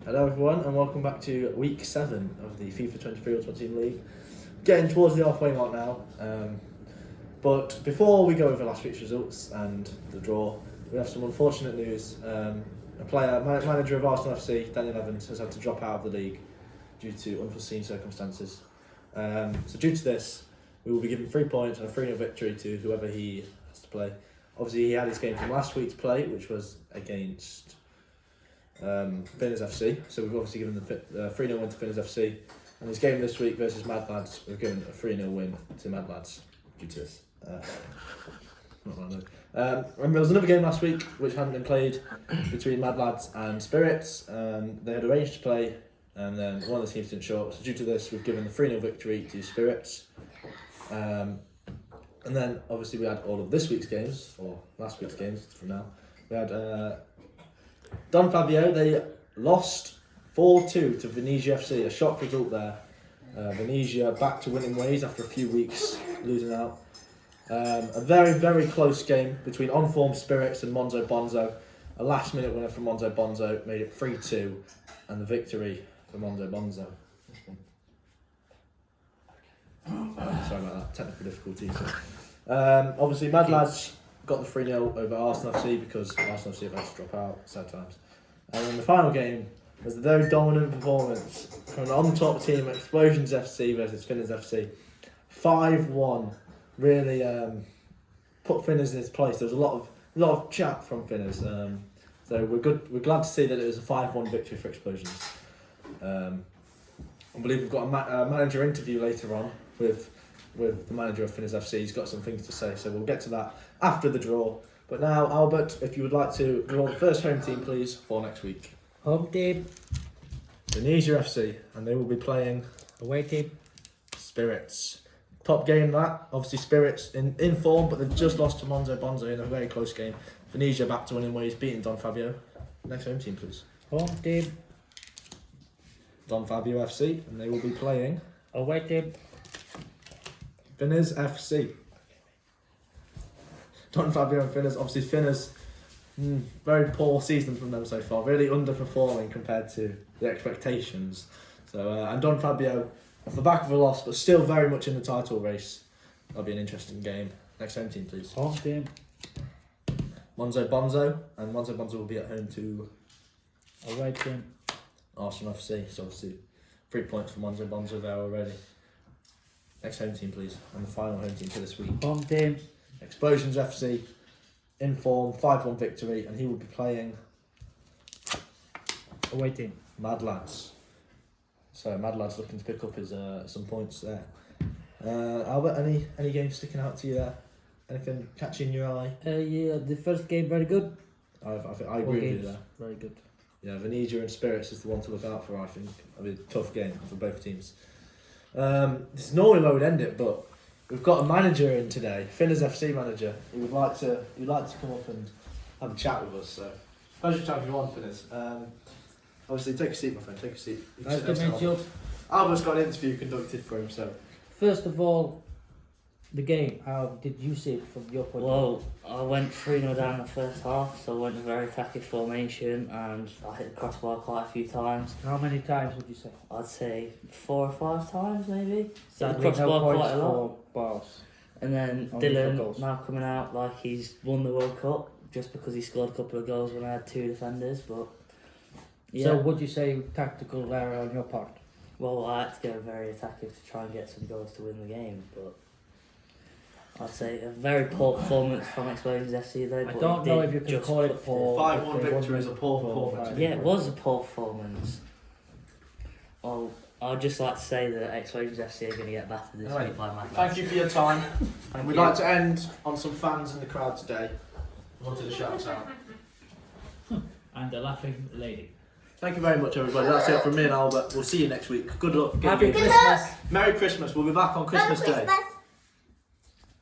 Hello everyone and welcome back to week 7 of the FIFA 23 Ultimate Team League. Getting towards the halfway mark now, but before we go over last week's results and the draw, we have some unfortunate news. Manager of Arsenal FC, Daniel Evans, has had to drop out of the league due to unforeseen circumstances. So due to this, we will be giving 3 points and a 3-0 victory to whoever he has to play. Obviously he had his game from last week to play, which was against Finners FC, so we've obviously given the 3-0 win to Finners FC, and his game this week versus Mad Lads, we've given a 3-0 win to Mad Lads due to this. And there was another game last week which hadn't been played between Mad Lads and Spirits. They had arranged to play and then one of the teams didn't show up, so due to this we've given the 3-0 victory to Spirits. And then obviously we had all of this week's games, or last week's games from now. We had Don Fabio, they lost 4-2 to Venezia FC, a shock result there. Venezia back to winning ways after a few weeks losing out. A very, very close game between on-form Spirits and Monzo Bonzo. A last-minute winner from Monzo Bonzo made it 3-2, and the victory for Monzo Bonzo. Sorry about that, technical difficulties. Obviously, Mad Lads got the 3-0 over Arsenal FC because Arsenal FC have had to drop out sad times. And then the final game was a very dominant performance from an on-top team, Explosions FC versus Finners FC. 5-1 really put Finners in its place. There was a lot of chat from Finners, so we're glad to see that it was a 5-1 victory for Explosions. I believe we've got a manager interview later on with the manager of Finners FC. He's got some things to say, so we'll get to that after the draw. But now, Albert, if you would like to draw the first home team, please, for next week. Home team. Venezia FC, and they will be playing Away team. Spirits. Top game that, obviously Spirits in form, but they've just lost to Monzo Bonzo in a very close game. Venezia back to winning ways, beating Don Fabio. Next home team, please. Home team. Don Fabio FC, and they will be playing Away team. Finners FC. Don Fabio and Finners, obviously Finners, very poor season from them so far, really underperforming compared to the expectations. So and Don Fabio off the back of a loss, but still very much in the title race. That'll be an interesting game. Next home team, please. Home team. Monzo Bonzo, and Monzo Bonzo will be at home to Away team. Arsenal FC. So obviously 3 points for Monzo Bonzo there already. Next home team, please, and the final home team for this week. Home team. Explosions FC, in form, 5-1 victory, and he will be playing Away team. Mad Lads. So Mad Lads looking to pick up his some points there. Albert, any games sticking out to you there? Anything catching your eye? Yeah, the first game very good. I agree with you there. Very good. Yeah, Venezia and Spirits is the one to look out for, I think. It'll be a tough game for both teams. This is normally where we'd end it, but we've got a manager in today, Finners FC manager. He would like to come up and have a chat with us. So pleasure to have you on, Finners. Obviously, take a seat, my friend. Take a seat. Nice to meet you. Albert's got an interview conducted for him, so. First of all, the game. How did you see it from your point of Well, I went 3-0 down in the first half, so I went a very attacking formation and I hit the crossbar quite a few times. view? How many times would you say? I'd say 4 or 5 times maybe. Hit the Sadly, crossbar no points quite a lot. for balls. And then Only for Dylan goals. now coming out like he's won the World Cup just because he scored a couple of goals when I had 2 defenders. But yeah, So would you say tactical error on your part? well, I had to go very attacking to try and get some goals to win the game. But I'd say a very poor performance from Explosions FC though. I but don't he know did if you can just call it put poor. 5-1 victory is a poor performance. Yeah, it was a poor performance. Well, I'd just like to say that Explosions FC are going to get battered this Right. week by Mad Thank Lads. you for your time. Thank We'd you. like to end on some fans in the crowd today. Wanted to shout us out. And the laughing lady. Thank you very much, everybody. That's it from me and Albert. We'll see you next week. Good luck. Good Happy game. Christmas. Merry Christmas. We'll be back on Christmas Day.